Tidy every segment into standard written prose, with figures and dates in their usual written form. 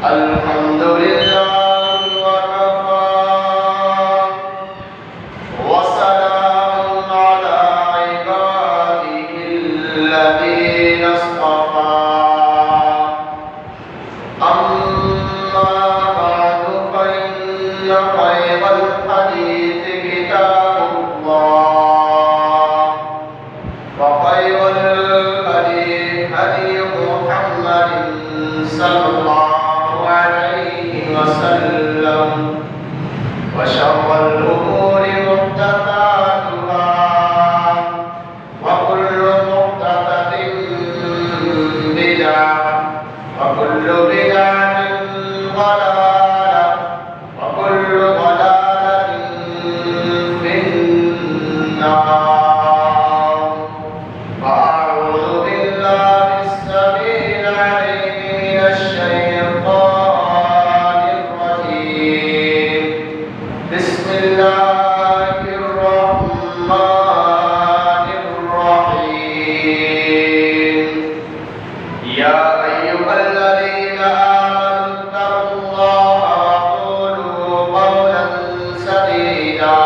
الحمد لله وكفى وسلام على عباده الذين اصطفى أما بعد فإن خير الحديث كتاب الله وخير الهدي هدي محمد صلى الله عليه وسلم وشر الأمور محدثاتها وكل محدثة بدعة وكل بدعة ضلالة وكل ضلالة في النار. وأعوذ بالله السميع العليم من الشيطان الرجيم. بسم الله الرحمن الرحيم. يا أيها الذين آمنوا اتقوا الله وقولوا قولا سديدا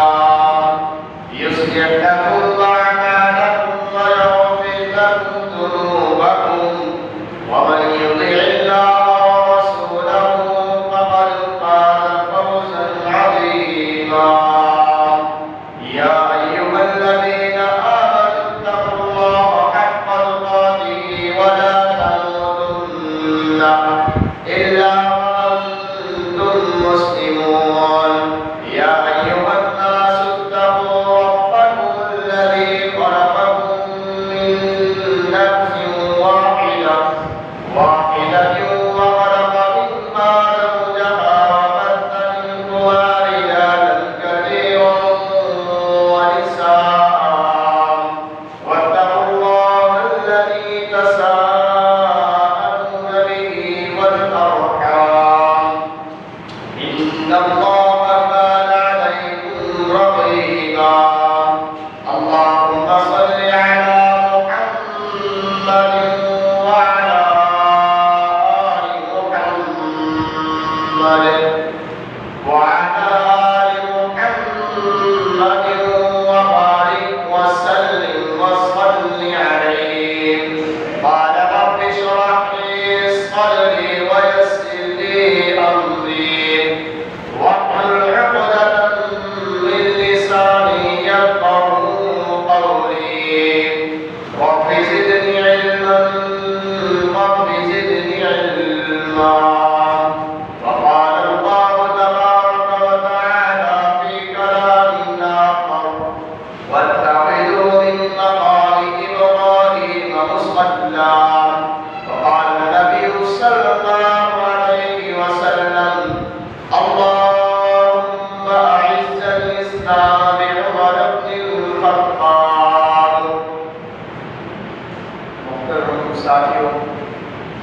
يصلح لكم أعمالكم ويغفر لكم ذنوبكم ومن يطع الله ورسوله فقد فاز فوزا عظيما. يا أيها الذين آمنوا اتقوا الله حق تقاته ولا تموتن إلا وأنتم مسلمون. يا أيها الناس اتقوا ربكم الذي خلقكم من نفس واحدة وخلق منها زوجها وبث منهما رجالا كثيرا ونساء واتقوا الله الذي تساءلون به والأرحام إن الله كان عليكم رقيبا. اللهم صل على محمد وعلى آل محمد وعلى آل محمد وبارك وسلم وصل عليه. قال رب اشرح لي صدري ويسر لي أمري واحلل عقدة من لساني يفقهوا قولي. رب زدني علما رب زدني علما. وقال الله تبارك وتعالى في كلام آخر واتخذوا من مقام إبراهيم مصلى. وقال النبي صلى الله عليه وسلم اللهم أعز الإسلام بعمر بن الخطاب. محترم ساتھیوں،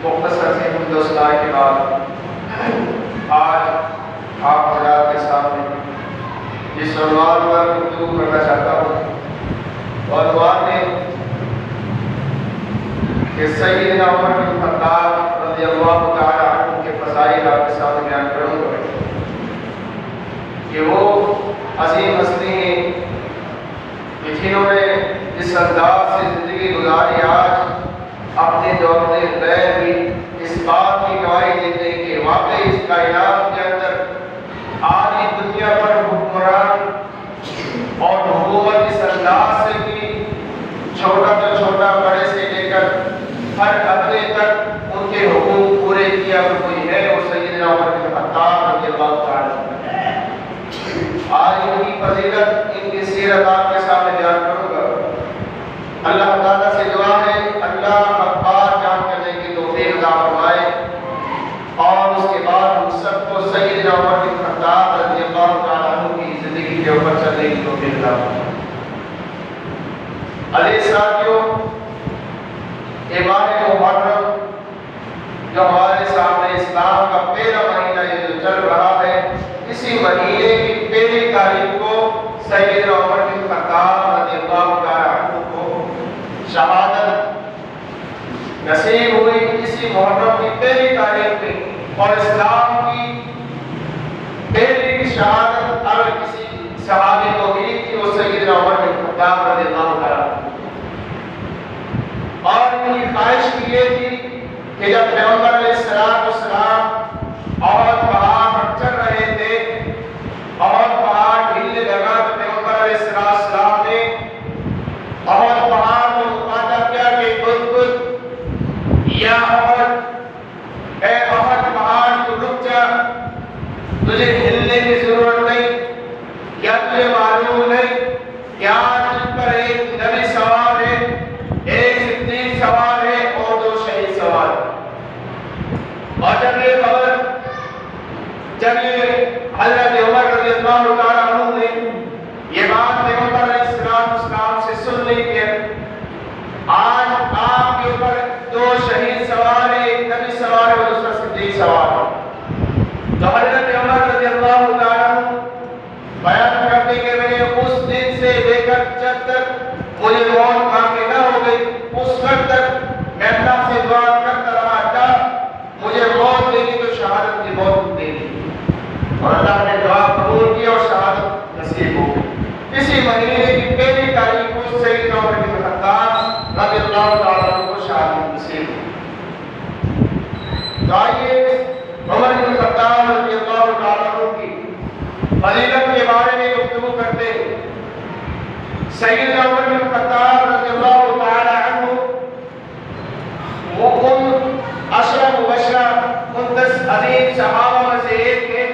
مختصر سے ہندوستان کے بعد آج آپ حضرات کے سامنے جس عنوان پر گفتگو کرنا چاہتا ہوں وہ عنوان ہے کہ سیدنا عمر بن خطاب رضی اللہ تعالی عنہ کے فضائل آپ کے سامنے بیان کروں گا کہ وہ عظیم ہستی ہیں کہ جنہوں نے جس انداز سے زندگی گزاری آج اپنے دور بین بھی اس بات کی گواہی دیتے ہیں کہ واقعی اس کائنات کے اندر آج اس دنیا پر حکمران اور حکومت اس انداز سے کی چھوٹا تو چھوٹا بڑے سے لے کر ہر عدلے تک ان کے حقوق پورے کیا اگر کوئی ہے وہ سیدنا عمر بن خطاب رضی اللہ تعالی عنہ. آج ان کی فضیلت ان کی سیرت آپ کے سامنے بیان کروں گا. اللہ تعالیٰ سے دعا ہے اللہ اخبار جان کرنے کی توفیق عطا فرمائے اور اس کے بعد ہم سب کو سیدنا عمر بن خطاب رضی اللہ تعالی عنہ کی زندگی کے اوپر چلنے کی توفیق عطا فرمائے. عزیز ساتھیوں، یہ ماہ محرم جو ہمارے سامنے اسلام کا پہلا مہینہ یہ جو چل رہا ہے، اسی مہینے کی پہلی تاریخ کو سیدنا عمر بن خطاب رضی اللہ تعالی عنہ کو نصیب ہوئی اسی محرم کی پہلی تاریخ میں، اور اسلام کی پہلی شہادت اگر کسی صحابی کو ملی تھی وہ سیدنا عمر بن خطاب رضی اللہ عنہ، اور ان کی خواہش بھی یہ تھی کہ جب پیغمبر علیہ السلام اور پہاڑ پر چل رہے تھے اور پہاڑ ہلنے لگا تو پیغمبر علیہ السلام نے اور پہاڑ کو مخاطب کیا کہ خود یا احد، اے احد پہاڑ تو رک جا، تجھے ہلنے کی ضرورت نہیں، کیا تجھے معلوم نہیں کیا تجھ پر ایک نبی سوار ہے، ایک صدیق سوار ہے اور 2 شہید سوار ہے۔ اور جب یہ حضرت عمر رضی اللہ تعالیٰ عنہ نے یہ بات پیغمبر علیہ السلام سے سن لی کہ آج آپ کے اوپر 2 شہید سوار ہے، ایک نبی سوار ہے اور دوسرا صدیق سوار ہے، تو حضرت عمر رضی اللہ تعالیٰ عنہ بیان کرتے کہ میں نے اس دن سے لے کر جب تک مجھے موت واقع نہ ہو گئی اس وقت تک میں اللہ سے دعا کرتا رہا تھا مجھے موت دینی تو شہادت کی موت دینی، اور اللہ نے دعا قبول کی اور شہادت نصیب ہو گئی۔ اسی مہینے کی پہلی تاریخ کو سیدنا عمر بن خطاب رضی اللہ تعالیٰ عنہ کو شہادت نصیب ہوئی۔ تو آئیے عمر بن خطاب رضی اللہ تعالیٰ عنہ کی فضیلت کے بارے میں گفتگو کرتے ہیں۔ سیدنا عمر بن خطاب رضی اللہ تعالیٰ عنہ وہ ان 10 مبشرہ، ان 10 عظیم صحابہ میں سے ایک ہے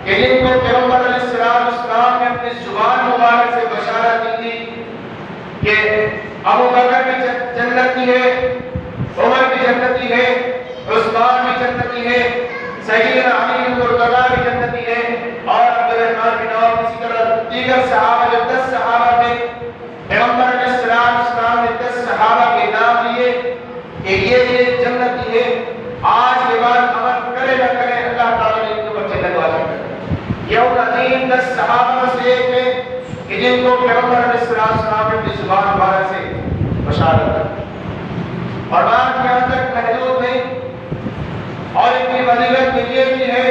کہ جن کو پیغمبر علیہ السلام نے اپنی زبان مبارک سے بشارت دی تھی کہ ابو بکر بھی جنتی ہے، عمر بھی جنتی ہے، عثمان بھی جنتی ہے، سیدنا علی بن مرتضیٰ بھی جنتی ہے، اور عبدالرحمن بن عوف، اسی طرح دیگر صحابہ جو 10 صحابہ تھے، پیغمبر علیہ السلام نے 10 صحابہ کے نام لیے کہ یہ جنتی ہے، آج کے بعد عمل کرے نہ کرے اللہ تعالیٰ نے ان کو جنت واجب کر۔ یہ ان عظیم 10 صحابہ سے ایک ہے کہ جن کو پیغمبر علیہ السلام نے اپنی زبان مبارک سے بشارت دی، اور بات یہاں تک محدود نہیں، اور ان کی فضیلت میں یہ بھی ہے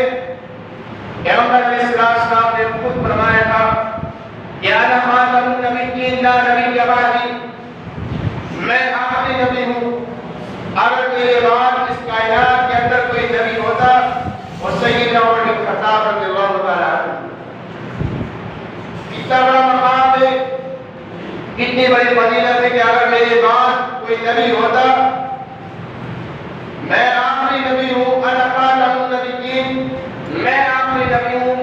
پیغمبر علیہ السلام نے خود فرمایا تھا کہ انا خاتم النبیین لا نبی بعدی، میں آخری نبی ہوں، اگر میرے بعد اس کائنات کے اندر کوئی نبی ہوتا اور سیدنا عمر بن خطاب رضی اللہ تعالیٰ عنہ، اتنا بڑا مقام ہے، اتنی بڑی فضیلت ہے کہ اگر میرے بعد کوئی نبی ہوتا، میں آخری نبی ہوں، انا خاتم النبیین، میں آخری نبی ہوں،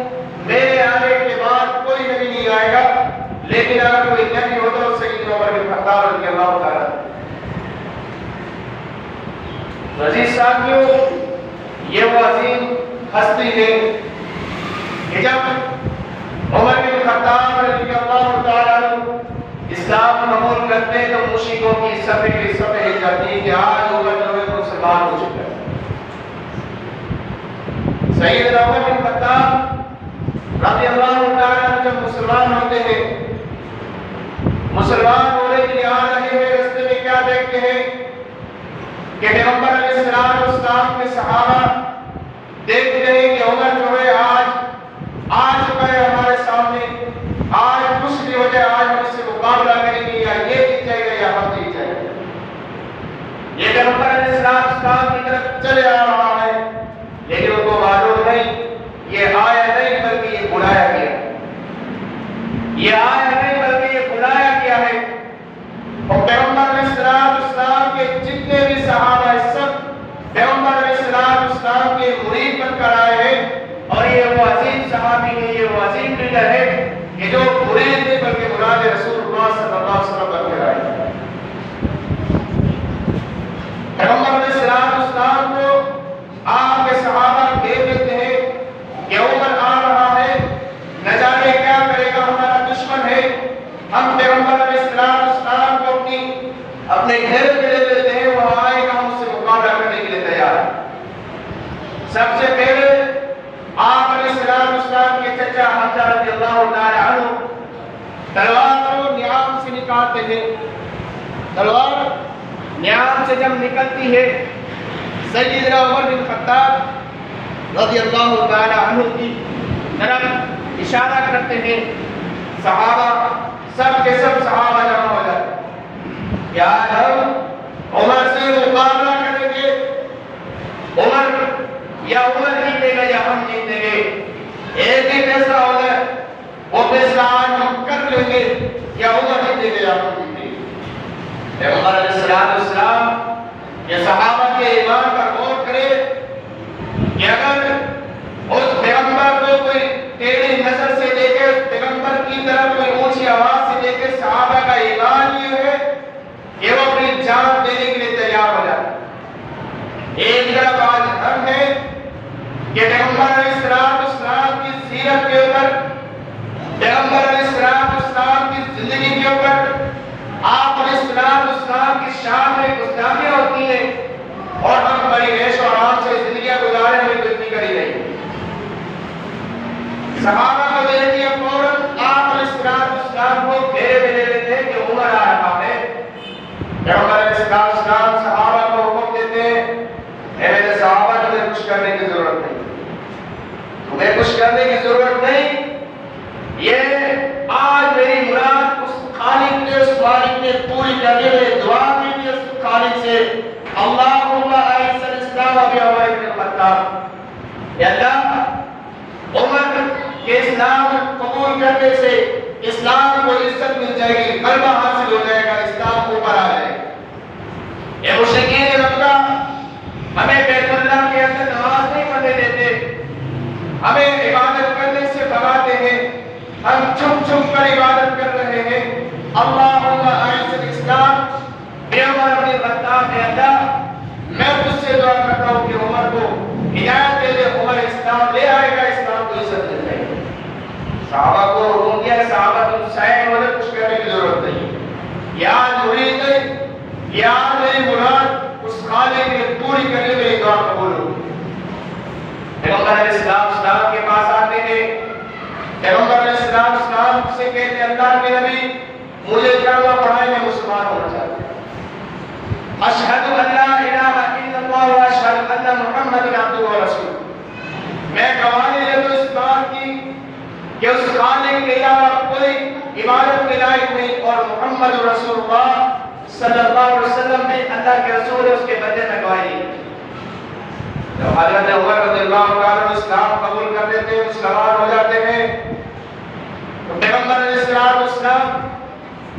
میرے آنے کے بعد کوئی نبی نہیں آئے گا، لیکن اگر کوئی نبی ہوتا تو سیدنا عمر بن خطاب رضی اللہ تعالیٰ عنہ۔ عزیز ساتھیوں، یہ وہ عظیم ہستی ہے کہ جب عمر بن خطاب رضی اللہ تعالیٰ عنہ اسلام قبول کرتے ہیں تو مشرکوں کی صفحے کی صفحے جاتی ہے کہ آج عمر جو ہے مسلمان ہو چکا ہے۔ سیدنا عمر بن خطاب رضی اللہ تعالیٰ عنہ جب مسلمان ہوتے ہیں، مسلمان ہونے کے لیے آ رہے ہیں، راستے میں کیا دیکھتے ہیں کہ پیغمبر علیہ السلام کے صحابہ دیکھتے ہیں کہ عمر جو ہے آج چکا ہے ہمارے سامنے، آج کچھ بھی ہو جائے آج ہم اس سے مقابلہ کریں گے، یا یہ جیت جائے گا یا ہم جیت جائیں گے۔ یہ پیغمبر علیہ السلام کی طرف چلے آ رہا ہے، لیکن ان کو معلوم نہیں یہ آیا نہیں بلکہ یہ بلایا گیا، یہ آیا نہیں بلکہ یہ بلایا گیا ہے۔ اور پیغمبر علیہ السلام کے جتنے بھی صحابہ ہیں سب پیغمبر علیہ السلام کے مرید بن کر آئے ہیں، اور یہ وہ عظیم صحابی ہے، یہ وہ عظیم لیڈر ہے کہ جو مرید نہیں بلکہ مراد رسول اللہ صلی اللہ علیہ وسلم بن کر آئے ہیں۔ پیغمبر علیہ السلام کو آپ کے صحابہ کہہ دیتے ہیں کہ عمر آ رہا ہے، نہ جانے کیا کرے گا، ہمارا دشمن ہے، ہم پیغمبر علیہ السلام کو اپنے گھر میں لے لیتے ہیں، وہ آئے گا ہم اس سے مقابلہ کرنے کے لیے تیار ہیں۔ سب سے پہلے آپ علیہ السلام کے چچا حمزہ رضی اللہ تعالی عنہ تلوار کو نیام سے نکالتے ہیں، تلوار نیام سے جب نکلتی ہے سیدنا عمر بن خطاب رضی اللہ تعالی عنہ کی طرف اشارہ کرتے ہیں، صحابہ سب کے سب صحابہ جمع ہو جاتے، کیا ہم عمر سے مقابلہ کریں گے؟ عمر جیتے گا یا ہم جیتیں گے؟ ایک ہی فیصلہ ہوگا، وہ فیصلہ آج ہم کر لیں گے، یا عمر جیتے گا یا ہم جیتیں گے۔ پیغمبر علیہ السلام یہ صحابہ کے ایمان پر غور کرے کہ اگر اس پیغمبر کو کوئی ٹیڑھی نظر سے دیکھے، اس پیغمبر کی طرف کوئی اونچی آواز سے دیکھے، صحابہ کا ایمان یہ ہے کہ وہ اپنی جان دینے کے لیے تیار ہو جائے۔ ایک طرف آج ہم ہے کہ پیغمبر علیہ السلام کی سیرت کے اوپر، پیغمبر علیہ السلام کی زندگی کے اوپر، آپ علیہ السلام کی شان میں گستاخیاں ہوتی ہیں اور ہم بڑی عیش و آرام سے زندگیاں گزارے، ہمیں کوئی فکر ہی نہیں۔ صحابہ کو دیکھیے فوراً آپ علیہ السلام کو گھیرے میں لے لیتے ہیں کہ عمر آ رہا ہے۔ پیغمبر علیہ السلام صحابہ کو حکم دیتے ہیں، اے میرے صحابہ تمہیں کچھ کرنے کی ضرورت نہیں، تمہیں کچھ کرنے کی ضرورت نہیں، یہ آج میری مراد اس خالق نے، اس مالک نے پوری کرنے میں دعا کی تھی اس خالق سے، اللہم اعز الاسلام بعمر بن الخطاب، یا اللہ عمر کے اسلام قبول کرنے سے اسلام کو عزت مل جائے گی، غلبہ حاصل ہو جائے گا، اسلام اوپر آ جائے گا۔ یہ مشرکین مکہ ہمیں بیت اللہ کے اندر نماز نہیں پڑھنے دیتے، ہمیں عبادت کرنے سے بھگاتے ہیں، ہم چھپ چھپ کر عبادت کر رہے ہیں۔ اللہم اعز الاسلام بعمر بن الخطاب، اے اللہ میں تجھ سے دعا کرتا ہوں کہ عمر کو ہدایت دے دے، عمر اسلام لے آئے گا، اسلام کو عزت مل جائے گی۔ صحابہ کو حکم دیا، صحابہ تم سائن ہو جائے، کچھ کرنے کی ضرورت نہیں، یاد مرید ہے، یاد میری مراد اس خالق نے پوری کرنے میں دعا قبول ہو۔ پیغمبر علیہ السلام کے پاس آتے ہیں، پیغمبر علیہ السلام سے کہتے ہیں اللہ کے نبی مجھے کلمہ پڑھائیں، میں مسلمان ہونا چاہتا ہوں، اشہد ان لا الہ الا اللہ و اشہد ان محمد عبدہ و رسولہ، میں گواہی دیتا ہوں اس بات کی کہ اس خالق کے علاوہ کوئی عبادت کے لائق نہیں، اور محمد رسول اللہ صلی اللہ علیہ وسلم میں اللہ کے رسول ہے، اس کے بدلے میں گواہی دی۔ جب حضرت عمر رضی اللہ عنہ اسلام قبول کر لیتے ہیں، مسلمان ہو جاتے ہیں، تو پیغمبر علیہ السلام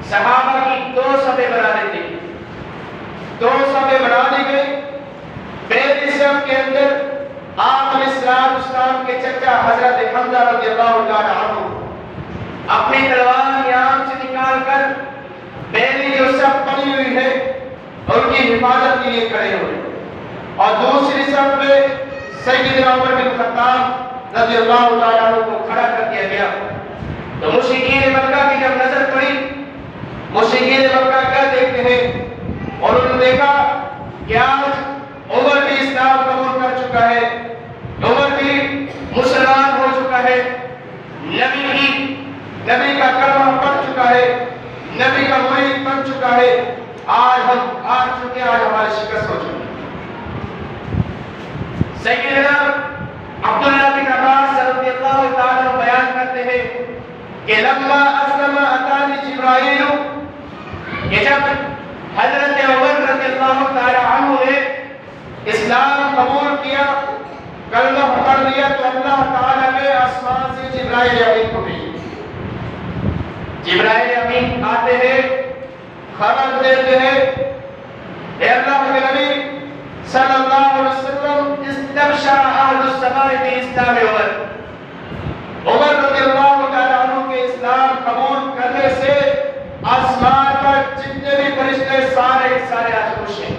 صحابہ کی دو صفیں بنا دیتے ہیں، دو صفیں بنا دی گئی۔ پہلی صف کے اندر آپ علیہ السلام کے چچا حضرت حمزہ رضی اللہ تعالی عنہ اپنی تلوار یام سے نکال کر پہلی جو صف بنی ہوئی ہے ان کی حفاظت کے لیے کھڑے ہوئے، اور دوسری صف میں سیدنا عمر بن خطاب رضی اللہ تعالی عنہ کو کھڑا کر دیا گیا۔ تو مشرکین مکہ کی جب نظر پڑی، مشرکین مکہ کیا دیکھتے ہیں، اور انہوں نے دیکھا کہ آج عمر بھی اسلام قبول کر چکا ہے، عمر بھی مسلمان ہو چکا ہے، نبی کا کلمہ پڑھ چکا ہے، نبی کا مرید بن چکا ہے، آج ہم آ چکے، آج ہماری شکست ہو چکی۔ سیدنا عبداللہ بن عباس رضی اللہ تعالیٰ عنہ بیان کرتے ہیں کہ لما اسلم اتانی جبرائیل، کہ جب حضرت عمر رضی اللہ تعالیٰ عنہ نے اسلام قبول کیا، کلمہ پڑھ لیا، تو اللہ تعالیٰ نے آسمان سے جبرائیل امین کو بھیجا۔ جبرائیل امین آتے ہیں، خبر دیتے ہیں، اے اللہ کے نبی صلی اللہ علیہ وسلم استبشر اہل السماء باسلام عمر، عمر رضی اللہ تعالیٰ عنہ کے اسلام قبول کرنے سے آسمان پر جتنے بھی فرشتے سارے آج خوش ہیں،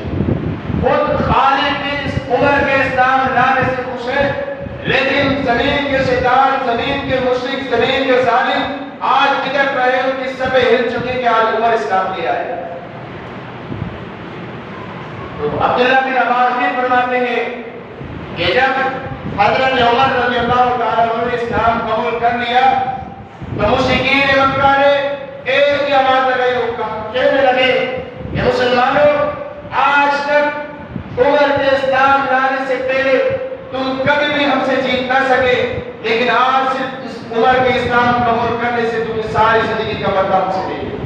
خود خالق بھی اس عمر کے اسلام لانے سے خوش ہے، لیکن زمین کے شیطان، زمین کے مشرک، زمین کے ظالم آج کدھر رہے، ان کی سبیں ہل چکی کہ آج عمر اسلام لے آئے۔ تو عبداللہ بن عباس بھی فرماتے ہیں کہ جب حضرت عمر رضی اللہ تعالیٰ عنہ نے اسلام قبول کر لیا تو مشرکین مکہ نے ایک ہی آواز لگائی، کہنے لگے کہ مسلمانوں سے جیت نہ سکے، لیکن آج صرف اس عمر کے اسلام قبول کرنے سے تمہیں ساری زندگی کا بدلہ مل سکے گی۔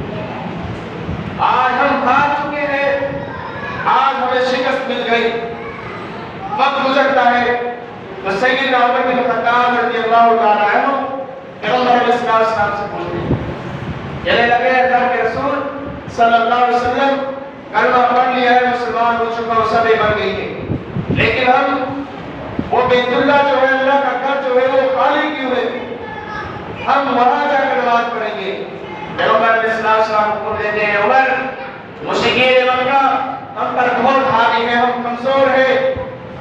آج ہم ہار چکے ہیں، آج ہمیں شکست مل گئی، وقت گزرتا ہے تو سیدنا عمر بن خطاب رضی اللہ تعالیٰ عنہ پیغمبر علیہ السلام سے پوچھتے ہیں، کہنے لگے اللہ کے رسول صلی اللہ علیہ وسلم کلمہ پڑھ لیا ہے، مسلمان ہو چکا ہوں، سبھی بن گئی ہے، لیکن ہم وہ بیت اللہ جو ہے، اللہ کا گھر جو ہے، وہ خالی کیوں ہے؟ ہم وہاں جا کر نماز پڑھیں گے۔ پیغمبر علیہ السلام کو دیتے ہیں، عمر مشرکین مکہ ہم پر بہت حاوی ہیں، ہم کمزور ہیں،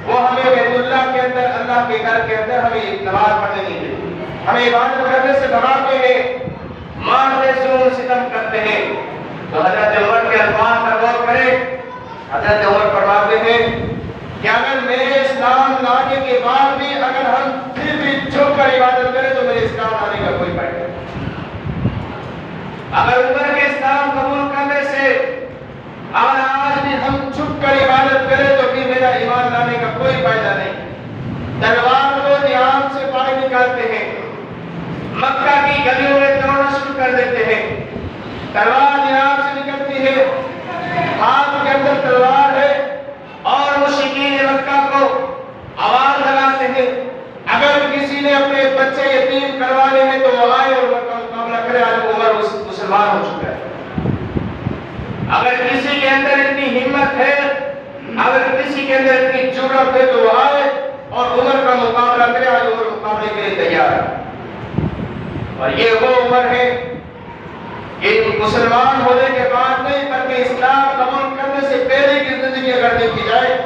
وہ ہمیں بیت اللہ کے اندر، اللہ کے گھر کے اندر ہمیں نماز پڑھنے نہیں دیتے، ہمیں عبادت کرنے سے دباتے ہیں، مارتے ظلم ستم کرتے ہیں۔ تو حضرت عمر کے الفاظ پر غور کریں، حضرت عمر فرماتے ہیں کہ اگر میرے اسلام لانے کے بعد بھی اگر ہم پھر بھی چھپ کر عبادت کریں تو میرے اسلام لانے کا کوئی فائدہ نہیں۔ اگر عمر کے اسلام قبول کرنے سے اگر آج بھی ہم چھپ کر عبادت کریں تو پھر میرا ایمان لانے کا کوئی فائدہ نہیں۔ تلوار کو نیام سے باہر نکالتے ہیں، مکہ کی گلیوں میں دوڑنا شروع کر دیتے ہیں، تلوار نیام سے نکلتی ہے، ہاتھ کے اندر تلوار ہے، اور مشرکین مکہ کو آواز لگاتے ہیں اگر کسی نے اپنے بچے یتیم کروانے ہیں تو وہ آئے اور ان کا مقابلہ کرے، آج عمر مسلمان ہو چکا ہے۔ اگر کسی کے اندر اتنی ہمت ہے، اگر کسی کے اندر اتنی جرأت ہے تو وہ آئے اور عمر کا مقابلہ کرے، آج عمر مقابلے کے لیے تیار ہے۔ اور یہ وہ عمر ہے کہ مسلمان ہونے کے بعد نہیں بلکہ اسلام قبول کرنے سے پہلے کی زندگی اگر دیکھی جائے،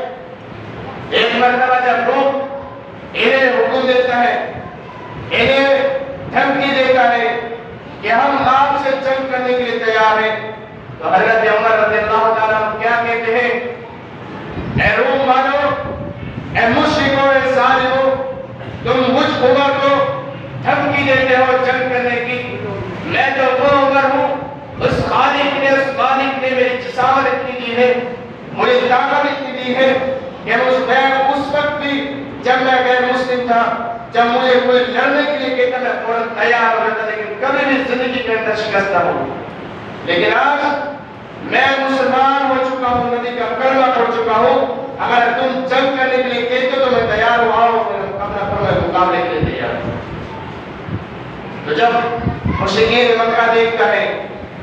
ایک مرتبہ جب لوگ انہیں حکم دیتا ہے، انہیں دھمکی دیتا ہے کہ ہم آپ سے جنگ کرنے کے لیے تیار ہیں، تو حضرت عمر رضی اللہ تعالیٰ عنہ کیا کہتے ہیں؟ اے روم والو، اے مشرکو، اے ظالمو، تم مجھ عمر کو دھمکی دیتے ہو جنگ کرنے کی، میں تو وہ عمر ہوں، اس خالق نے، اس مالک نے میری جسامت اتنی دی ہے، مجھے طاقت اتنی دی ہے کہ میں اس وقت بھی جب میں غیر مسلم تھا، جب مجھے کوئی لڑنے کے لیے کہتا میں فوراً تیار ہو جاتا، لیکن کبھی بھی زندگی کے اندر شکست نہ ہو۔ لیکن آج میں مسلمان ہو چکا ہوں، نبی کا کلمہ پڑھ چکا ہوں، اگر تم جنگ کرنے کے لیے کہتے تو میں تیار ہوں، آؤ میرے مقابلے کے لیے تیار ہوں۔ تو جب مشرکین مکہ دیکھتا ہے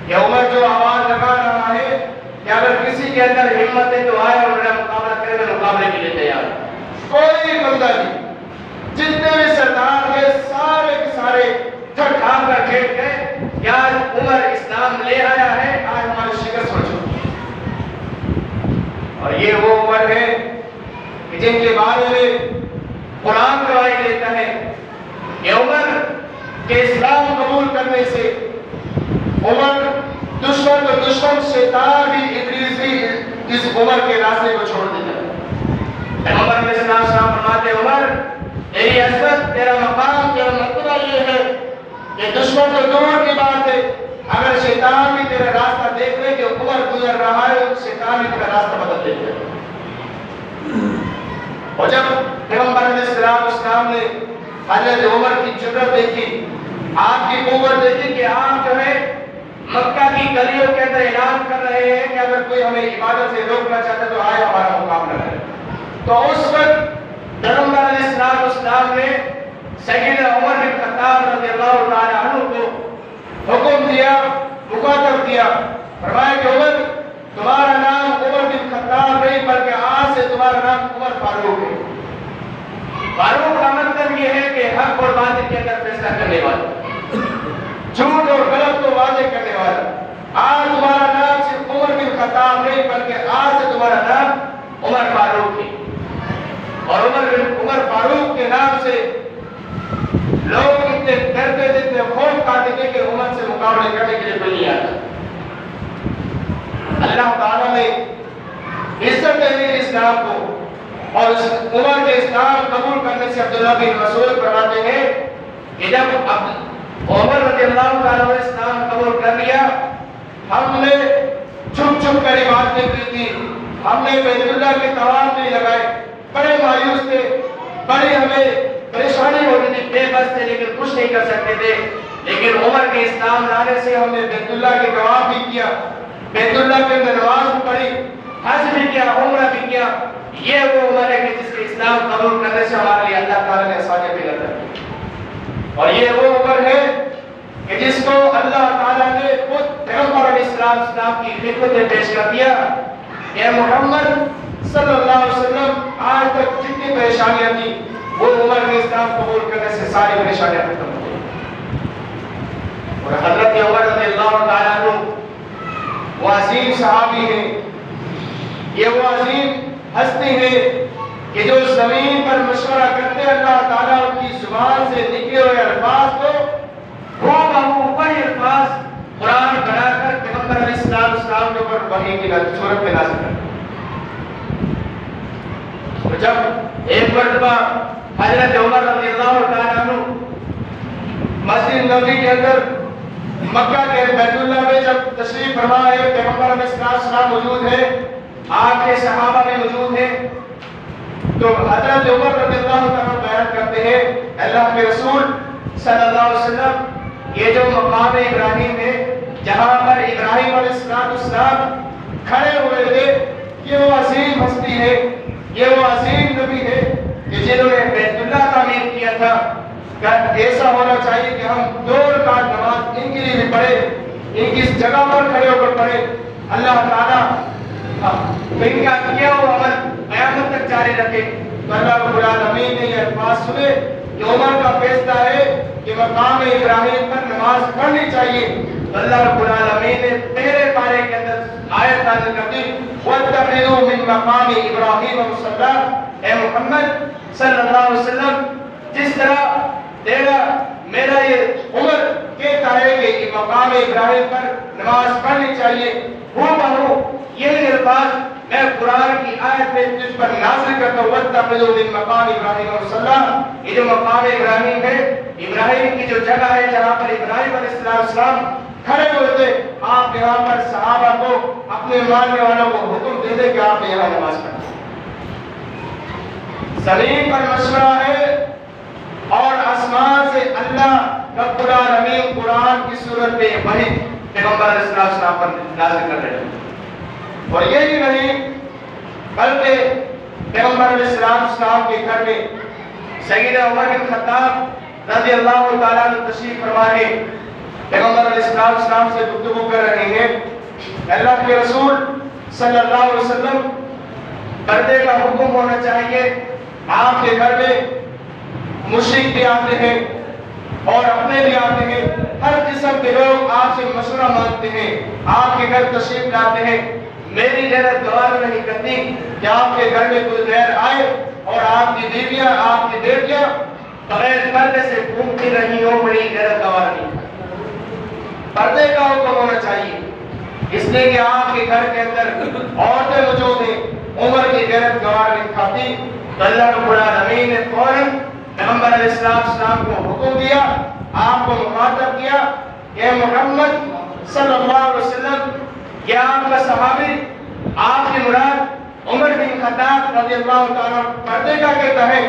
کہ عمر جو آواز لگا رہا ہے کہ اگر کسی کے اندر ہمت ہے تو آئے اور میرا مقابلہ کرے، میں مقابلے کے لیے تیار ہوں، کوئی بندہ نہیں، جتنے بھی سردار ہیں سارے کے سارے تھک ہار کر بیٹھ گئے کہ آج عمر اسلام لے آیا ہے، آج ہماری شکست ہو چکی ہے۔ اور یہ وہ عمر ہے کہ جن کے بارے میں قرآن گواہی دیتا ہے کہ عمر کہ اسلام قبول کرنے سے عمر دشمن تو دشمن، شیطان بھی، ابلیس بھی اس عمر کے راستے کو چھوڑ دیتا ہے۔ پیغمبر علیہ السلام فرماتے ہیں، عمر تیری عزت، تیرا مقام، تیرا مرتبہ یہ ہے کہ دشمن تو دور کی بات ہے، اگر شیطان بھی تیرا راستہ دیکھ لے کہ عمر گزر رہا ہے، شیطان بھی تیرا راستہ بدل دیتا ہے۔ اور جب پیغمبر علیہ السلام نے حضرت عمر کی جرأت دیکھی، آپ کی قوت دیکھی کہ آپ جو ہے مکہ کی گلیوں کے اندر اعلان کر رہے ہیں کہ اگر کوئی ہمیں عبادت سے روکنا چاہتا ہے تو آئے ہمارا مقابلہ کرے، تو اس وقت پیغمبر علیہ السلام نے سیدنا عمر بن خطاب رضی اللہ تعالیٰ عنہ کو حکم دیا، مخاطب کیا، فرمایا کہ عمر تمہارا نام عمر بن خطاب نہیں بلکہ آج سے تمہارا نام عمر فاروق ہے۔ فاروق کا مطلب یہ ہے کہ حق اور باطل کے اندر فیصلہ کرنے والا، جھوٹ اور غلط کو واضح کرنے والا۔ آج تمہارا نام صرف عمر بن خطاب نہیں بلکہ آج سے تمہارا نام عمر فاروق ہے۔ اور عمر فاروق کے نام سے لوگ اتنے ڈرتے تھے، اتنے خوف کھاتے تھے کہ عمر سے مقابلے کرنے کے لیے کوئی نہیں آتا۔ اللہ تعالیٰ نے عزت دی اسلام کو، اور اس عمر کے اسلام قبول کرنے سے عبداللہ بن مسعود فرماتے ہیں کہ جب عمر رضی اللہ تعالیٰ نے اسلام قبول کر لیا، ہم نے چھپ چھپ کر عبادتیں کی تھی، ہم نے بیت اللہ کے طواف نہیں لگائے، بڑے مایوس تھے، بڑی ہمیں پریشانی ہوتی تھی، بے بس تھے لیکن کچھ نہیں کر سکتے تھے. لیکن عمر کے اسلام لانے سے ہم نے بیت اللہ کے طواف بھی کیا، بیت اللہ کے اندر نماز بھی پڑھی، حج بھی کیا، عمرہ بھی کیا. یہ وہ عمر ہے کہ جس کے اسلام قبول کرنے سے ہمارے لیے اللہ تعالیٰ نے آسانیاں پیدا کر دی. اور یہ وہ عمر ہے کہ جس کو اللہ تعالیٰ نے خود پیغمبر علیہ السلام کی خدمت میں پیش کر دیا کہ محمد صلی اللہ علیہ وسلم آج تک جتنی پریشانیاں تھیں وہ عمر کے اسلام قبول کرنے سے ساری پریشانیاں ختم ہو گئی. اور حضرت عمر رضی اللہ تعالیٰ عنہ وہ عظیم صحابی ہیں، یہ وہ عظیم ہستی ہے کہ جو زمین پر مشورہ کرتے اللہ تعالیٰ ان کی زبان سے نکلے ہوئے الفاظ کو وہی الفاظ قرآن بنا کر پیغمبر علیہ السلام کے اوپر وحی کی صورت میں نازل کرتے. تو جب ایک مرتبہ حضرت عمر رضی اللہ تعالیٰ عنہ مسجد نبوی کے اندر مکہ کے بیت اللہ میں جب تشریف فرما ہے، پیغمبر علیہ السلام موجود ہے، آپ کے صحابہ بھی موجود ہیں، تو حضرت عمر رضی اللہ تعالیٰ بیان کرتے ہیں اللہ کے رسول صلی اللہ علیہ وسلم یہ جو مقام ابراہیم ہے جہاں پر ابراہیم علیہ السلام کھڑے ہوئے تھے، یہ وہ عظیم ہستی ہے، یہ وہ عظیم نبی ہے کہ جنہوں نے بیت اللہ تعمیر کیا تھا. ایسا ہونا چاہیے کہ ہم 2 رکعت نماز ان کے لیے بھی پڑھے، ان کی جگہ پر کھڑے ہو کر پڑھے. اللہ تعالیٰ ان کا کیا ہوا عمل قیامت تک جاری رکھے. تو اللہ رب العالمین نے یہ الفاظ سنے کہ عمر کا فیصلہ ہے کہ مقام ابراہیم پر نماز پڑھنی چاہیے. تو اللہ رب العالمین نے پہلے پارے کے اندر آیت نازل کر دی وَاتَّخِذُوا مِن مَقَامِ إِبْرَاهِيمَ مُصَلًّى. اے محمد صلی اللہ علیہ وسلم جس طرح تیرا میرا یہ عمر کہتا ہے کہ مقام ابراہیم پر نماز پڑھنی چاہیے، وہ بہو یہی الفاظ میں قرآن کی آیت میں جس پر نازل کرتا ہوں وَاتَّخِذُوا مِن مَقَامِ إِبْرَاهِيمَ مُصَلًّى. یہ جو مقام ابراہیم ہے، ابراہیم کی جو جگہ ہے جہاں پر ابراہیم علیہ السلام کھڑے ہوئے تھے، آپ یہاں پر صحابہ کو اپنے ماننے والوں کو حکم دے دے کہ آپ نے یہاں نماز پڑھیں. زمین پر مشورہ ہے اور آسمان سے اللہ رب العالمین قرآن کی صورت میں وحی پیغمبر علیہ السلام پر نازل کر رہے ہیں. اور یہی نہیں بلکہ پیغمبر علیہ السلام کے گھر میں سیدنا عمر بن خطاب رضی اللہ تعالیٰ عنہ تشریف فرما ہے، پیغمبر علیہ السلام سے گفتگو کر رہے ہیں. اللہ کے رسول صلی اللہ علیہ وسلم پردے کا حکم ہونا چاہیے. آپ کے گھر میں مشرک بھی آتے ہیں اور اپنے بھی آتے ہیں، ہر قسم کے لوگ آپ سے مشورہ مانگتے ہیں، آپ کے گھر تشریف لاتے ہیں. میری غیرت گوارا نہیں کرتی کہ آپ کے گھر میں کوئی غیر آئے اور آپ کی بیویاں آپ کی بیٹیاں بغیر پردے سے گھومتی رہی ہوں، میری غیرت گوارا نہیں کرتی. پردے کا حکم ہونا چاہیے اس لیے کہ آپ کے گھر کے اندر عورتیں موجود ہیں، عمر کی غیرت گوارا نہیں کھاتی. تو اللہ رب العالمین نے فوراً پیغمبر علیہ السلام کو حکم دیا، آپ کو مخاطب کیا کہ محمد صلی اللہ علیہ وسلم کیا آپ کا صحابی آپ کی مراد عمر بن خطاب رضی اللہ تعالیٰ پردے کا کہتا ہے،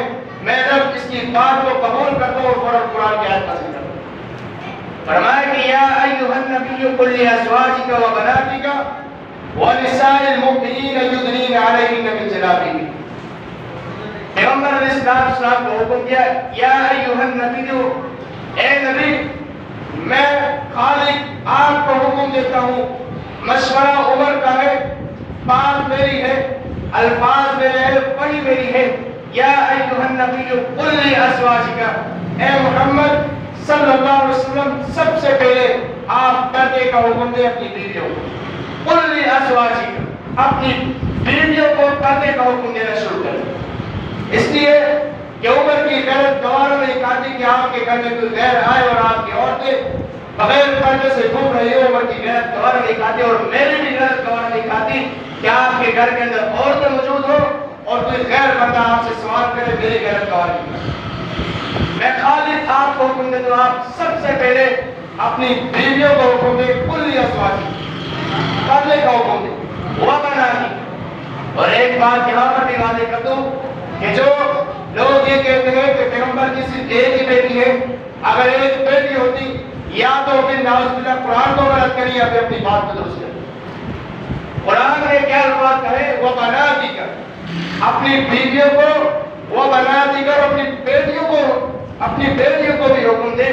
میں جب اس کی بات کو قبول کرتا ہوں فوراً قرآن کی آیت نازل کرتا ہوں. فرمایا کہ یا ایھا النبی قل لازواجک وبناتک ونساء المؤمنین یدنین علیہن من جلابیبہن. پیغمبر علیہ السلام کو حکم دیا یا ایھا النبی، اے نبی میں خالق آپ کو حکم دیتا ہوں، مشورہ عمر کا ہے، بات میری ہے، الفاظ میرے ہیں، وحی میری ہے. یا ایھا النبی قل لازواجک، اے محمد صلی اللہ علیہ وسلم سب سے پہلے آپ پردے کا حکم دیں اپنی بیویوں کو. قل لازواجک، اپنی بیویوں کو پردے کا حکم دینا شروع کریں. اس لیے کہ عمر کی غیرت گوارا نہیں کھاتی کہ آپ کے گھر میں کوئی غیر آئے اور آپ کی عورتیں بغیر پردے سے گھوم رہی ہو. عمر کی غیرت گوارا نہیں کھاتی اور میری بھی غیرت گوارا نہیں کھاتی کہ آپ کے گھر کے اندر عورتیں موجود ہو اور کوئی غیر بندہ آپ سے سوال کرے، میری غیرت گوارا نہیں کھاتی. میں خالد آپ کو حکم دیتا ہوں آپ سب سے پہلے اپنی بیویوں کو حکم دیں قل لازواجک، پردے کا حکم دیں وبناتک. اور ایک بات یہاں پر بھی واضح کر دوں کہ جو لوگ یہ کہتے ہیں کہ پیغمبر کی صرف ایک ہی بیٹی ہے، اگر ایک بیٹی ہوتی یا تو پھر نعوذ باللہ قرآن کو غلط کری یا پھر اپنی بات کو درست کری۔ قرآن نے کیا بات کہے، وہ بنا دی کر اپنی بیویوں کو، وہ بنا دی کر اپنی بیٹیوں کو بھی حکم دے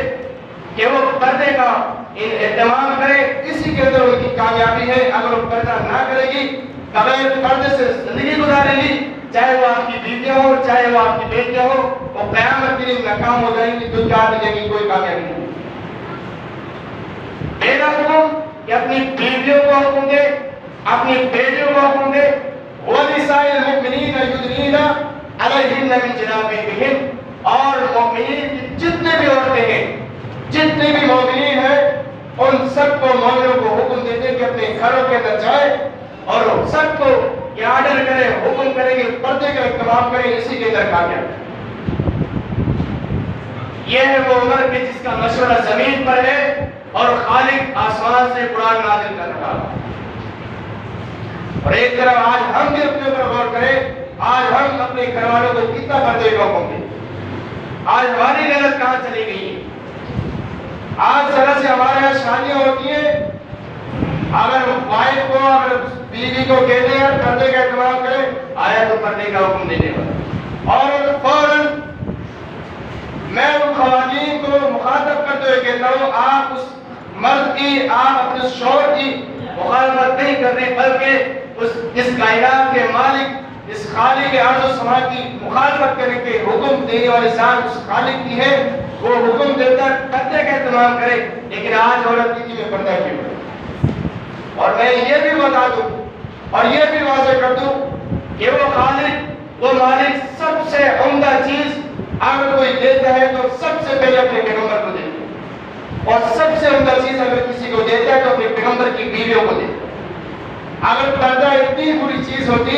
کہ وہ پردے کا اہتمام کرے، اسی کے اندر ان کی کامیابی ہے۔ اگر وہ پردہ نہ کرے گی، بغیر پردے سے زندگی گزارے گی، چاہے وہ آپ کی بیویاں ہو چاہے وہ آپ کی بیٹیاں ہو، وہ قیامت کے دن ناکام ہو جائیں گی، دنیا میں کی کوئی کامیابی نہیں۔ میرا حکم کہ اپنی بیویوں کو حکم دے، اپنی بیٹیوں کو حکم دے، وَنِسَاءِ الْمُؤْمِنِينَ يُدْنِينَ عَلَيْهِنَّ مِنْ جَلَابِيبِهِنَّ، اور مومنین کی جتنے بھی عورتیں ہیں، جتنے بھی مومنین ہیں، ان سب کو مومنوں کو حکم دیتے کہ اپنے گھروں کے اندر جائے اور سب کو یہ آرڈر کرے، حکم کرے کہ پردے کا اہتمام کرے، اسی کے اندر کامیاب۔ یہ ہے وہ عمر کہ جس کا مشورہ زمین پر ہے اور خالق آسمان سے قرآن نازل کر رہا ہے۔ اور ایک طرف آج ہم بھی اپنے اوپر غور کریں، آج ہم اپنے گھر والوں کو کتنا پردے کا حکم دیں، آج ہماری غلط کہاں چلی گئی ہے۔ آج ذرا سے ہمارے یہاں شادیاں ہوتی ہیں، اگر وائف کو، اگر بیوی کو کہتے ہیں پردے کا اہتمام کرے، آیا تو پردے کا حکم دینے والا، اور فوراً میں ان خواتین کو مخاطب کرتے ہوئے کہتا ہوں، آپ اس مرد کی، آپ اپنے شوہر کی مخالفت نہیں کر رہے، بلکہ اس کائنات کے مالک، اس خالق ارض و سما کی مخالفت کرنے کے حکم دینے والی ذات اس خالق کی ہے، وہ حکم دیتا ہے پردے کا اہتمام کرے، لیکن آج عورت کی میں پردہ کیوں ہے؟ اور میں یہ بھی بتا دوں اور یہ بھی واضح کر دوں کہ وہ خالق، وہ مالک سب سے عمدہ چیز اگر کوئی دیتا ہے تو سب سے پہلے اپنے پیغمبر کو دیتا ہے، اور سب سے عمدہ چیز اگر کسی کو دیتا ہے تو اپنے پیغمبر کی بیویوں کو دیتا ہے۔ اگر پردہ اتنی بری چیز ہوتی،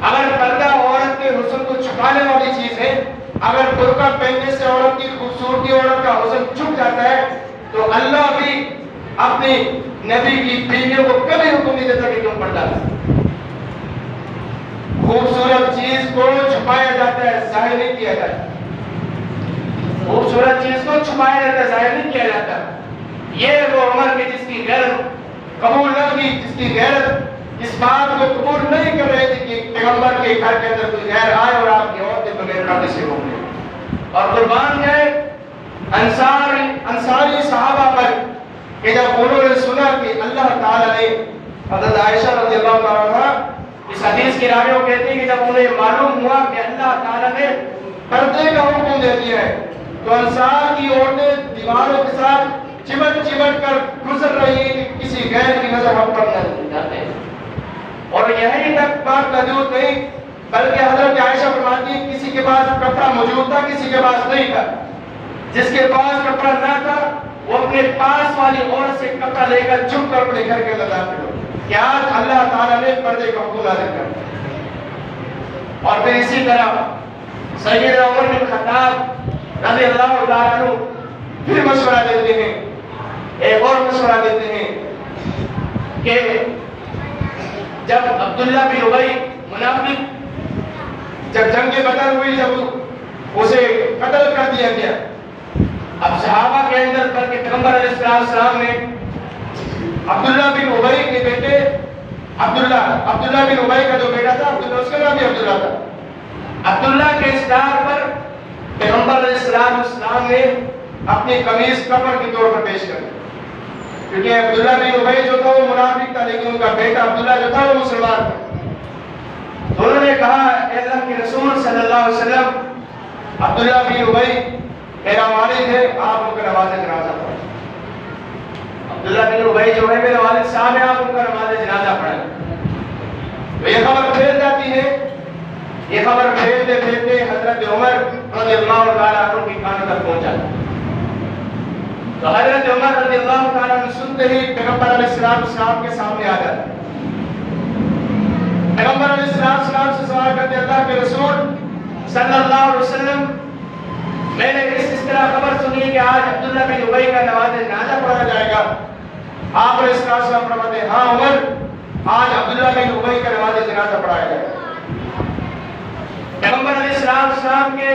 اگر پردہ عورت کے حسن کو چھپانے والی چیز ہے، اگر برقع پہننے سے عورت کی خوبصورتی، عورت کا حسن چھپ جاتا ہے، تو اللہ بھی اپنی نبی کی بیویوں کو کبھی حکم نہیں دیتا کہ تم پردہ کرو۔ خوبصورت چیز کو چھپایا جاتا ہے، ظاہر نہیں کیا جاتا، خوبصورت چیز کو چھپایا جاتا ہے، ظاہر نہیں کیا جاتا۔ یہ وہ عمر کی جس کی غیرت قبول نہ کی، جس کی غیرت اس بات کو قبول نہیں کر رہے تھے کہ پیغمبر کے گھر کے اندر کوئی غیر آئے اور آپ کی عورتیں بغیر پردے سے ہوں گے۔ اور قربان جائے انصاری صحابہ پر کہ جب انہوں نے سنا کہ اللہ تعالیٰ نے، حضرت عائشہ رضی اللہ تعالیٰ عنہ اس حدیث کی راوی کو کہتی ہے کہ جب انہیں معلوم ہوا کہ اللہ تعالیٰ نے پردے کا حکم دے دیا ہے، تو انصار کی عورتیں دیواروں کے ساتھ چمٹ کر گزر رہی ہیں کہ کسی غیر کی نظر ہم پر نہ جاتے۔ اور یہیں تک بات محدود نہیں، بلکہ حضرت عائشہ فرماتی ہے کسی کے پاس کپڑا موجود تھا، کسی کے پاس نہیں تھا، جس کے پاس کپڑا نہ تھا وہ اپنے پاس والی عورت سے کپڑا لے کر چھپ کر اپنے گھر کے اندر داخل ہو کہ آج اللہ تعالیٰ نے پردے کا حکم نازل کر دیا۔ اور پھر اسی طرح سیدنا عمر بن خطاب رضی اللہ تعالیٰ عنہ پھر مشورہ دیتے ہیں، ایک اور مشورہ دیتے ہیں کہ جب عبداللہ بن ابی منافق جب جنگ بدر ہوئی، جب اسے قتل کر دیا گیا، اب صحابہ کے اندر بلکہ پیغمبر علیہ السلام نے عبداللہ بن ابی کے بیٹے عبداللہ بن ابی کا جو بیٹا تھا عبداللہ، اس کا نام بھی عبداللہ تھا، عبداللہ کے اسٹار پر پیغمبر علیہ السلام نے اپنی قمیص کفن کے طور پر پیش کر دی، کیونکہ عبداللہ بن ابی جو تھا وہ منافق تھا، لیکن ان کا بیٹا عبداللہ جو تھا وہ مسلمان تھا۔ تو انہوں نے کہا اے اللہ کے رسول صلی اللہ علیہ وسلم، عبداللہ بن ابی میرا والد ہے، آپ ان کا نماز جنازہ پڑھیں۔ عبداللہ بن ابی جو ہے میرے والد صاحب ہیں، آپ ان کا نماز جنازہ پڑھیں۔ تو یہ خبر پھیل جاتی ہے، یہ خبر پھیلتے پھیلتے حضرت عمر رضی اللہ تعالیٰ عنہ کی کانوں تک پہنچا۔ تو حضرت عمر رضی اللہ تعالیٰ عنہ سنتے ہی پیغمبر علیہ السلام کے سامنے آ جاتے، پیغمبر علیہ السلام سے سوال کرتے، اللہ کے رسول صلی اللہ علیہ وسلم، میں نے اس طرح خبر سنی کہ آج عبداللہ بن ابی کا نماز جنازہ پڑھا جائے گا۔ آپ علیہ السلام فرماتے ہیں ہاں عمر، آج عبداللہ بن ابی کا نماز جنازہ پڑھایا جائے گا۔ پیغمبر علیہ السلام کے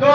2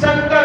70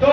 2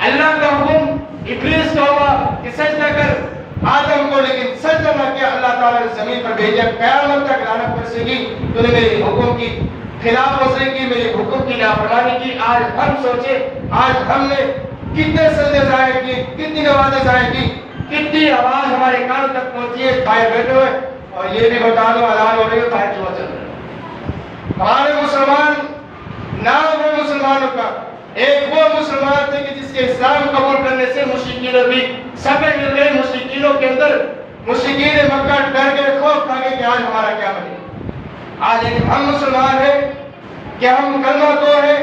اللہ کا حکم ابلیس کا ہوا کہ سجدہ کر آدم کو، لیکن سجدہ نہ کیا، اللہ تعالیٰ نے زمین پر بھیجا، قیامت تک لعنت برسے گی، تو نے میرے حکم کی خلاف ورزی کی، میرے حکم کی نافرمانی کی۔ آج ہم سوچے، آج ہم نے کتنے سجدے ضائع کیے، کتنی نمازیں ضائع کی، کتنی آواز ہمارے کان تک پہنچی ہے، بھائی بیٹھے ہوئے، اور یہ بھی بتا دو اذان ہو رہی ہے، بھائی جو چل رہا ہے۔ ہمارے مسلمان نام ہے مسلمانوں کا، ایک وہ مسلمان تھے کہ جس کے اسلام قبول کرنے سے مشرکین بھی سبے مل گئے، مشرکینوں کے اندر مشرکین مکہ ڈر گئے، خوف کھا گئے کہ آج ہمارا کیا بنے۔ آج ہم مسلمان ہیں کہ ہم کلمہ کو ہے،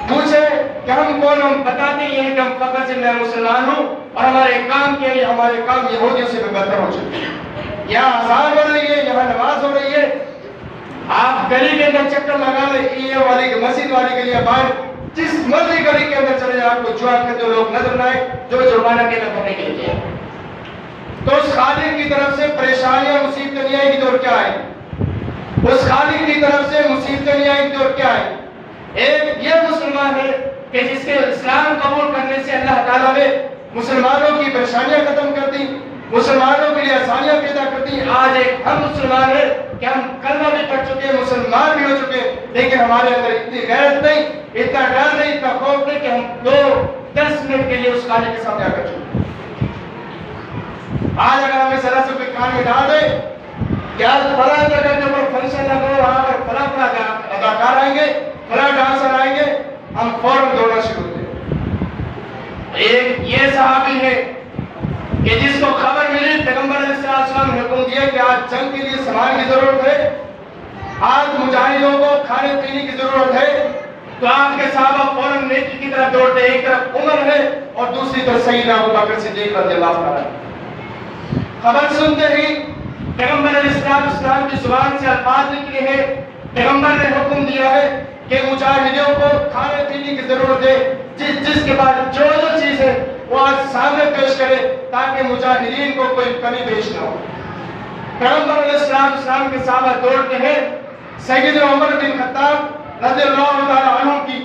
پوچھے کہ ہم کون، ہم بتاتے ہیں کہ ہم فخر سے میں مسلمان ہوں، اور ہمارے کام کیا ہے، ہمارے کام یہودیوں سے بھی بدتر ہو چکے ہیں۔ یہاں اذان ہو رہی ہے، یہاں نماز ہو رہی ہے، آپ گلی کے اندر چکر لگا لیں، یہ والی مسجد والی گلی، باہر جس مرضی گلی کے اندر چلے جائیں، آپ کو جوا کھیلتے ہوئے لوگ نظر نہ آئے جو جرمانہ کے اندر کرنے کے لیے۔ تو اس خالق کی طرف سے پریشانیاں مصیبتیں نہیں آئیں گی تو اور کیا آئیں گی؟ اس خالق کی طرف سے مصیبتیں نہیں آئیں گی تو اور کیا آئیں گی؟ ایک یہ مسلمان ہے کہ جس کے اسلام قبول کرنے سے اللہ تعالیٰ نے مسلمانوں کی پریشانیاں ختم کر دی، مسلمانوں کے لیے آسانیاں پیدا کرتی۔ آج ایک ہم مسلمان ہیں کہ ہم کلمہ بھی پڑھ چکے ہیں، مسلمان بھی ہو چکے ہیں، لیکن ہمارے اندر اتنی غیرت نہیں، اتنا ڈر نہیں، اتنا خوف نہیں کہ ہم 10 منٹ کے لیے اس خالق کے سامنے آ کر چکے۔ آج اگر ہمیں ذرا سے کوئی کان میں ڈال دے کہ آج فلاں جگہ کے اوپر فنکشن لگا ہو، وہاں پر فلاں اداکار آئیں گے، فلاں ڈانسر آئیں گے، ہم فوراً دوڑنا شروع ہوتے ہیں۔ ایک یہ صحابی ہے کہ جس کو خبر ملی، پیغمبر علیہ السلام نے حکم دیا کہ آج جنگ کے لیے سامان کی ضرورت ہے، آج مجاہدوں کو کھانے پینے کی ضرورت ہے، تو آپ کے صحابہ فوراً نیکی کی طرف دوڑتے، ایک طرف عمر ہے اور دوسری طرف سیدنا ابوبکر صدیق رضی اللہ عنہ۔ خبر سنتے ہی پیغمبر علیہ السلام کی زبان سے الفاظ نکلے ہیں، پیغمبر نے حکم دیا ہے کہ مجاہدوں کو کھانے پینے کی ضرورت ہے، جس کے بعد جو چیز ہے وہ آج سامنے پیش کرے تاکہ مجاہدین کو کوئی کمی پیش نہ ہو۔ پیغمبر علیہ السلام کے صحابہ دوڑتے ہیں، سیدنا عمر بن خطاب رضی اللہ تعالیٰ عنہ کی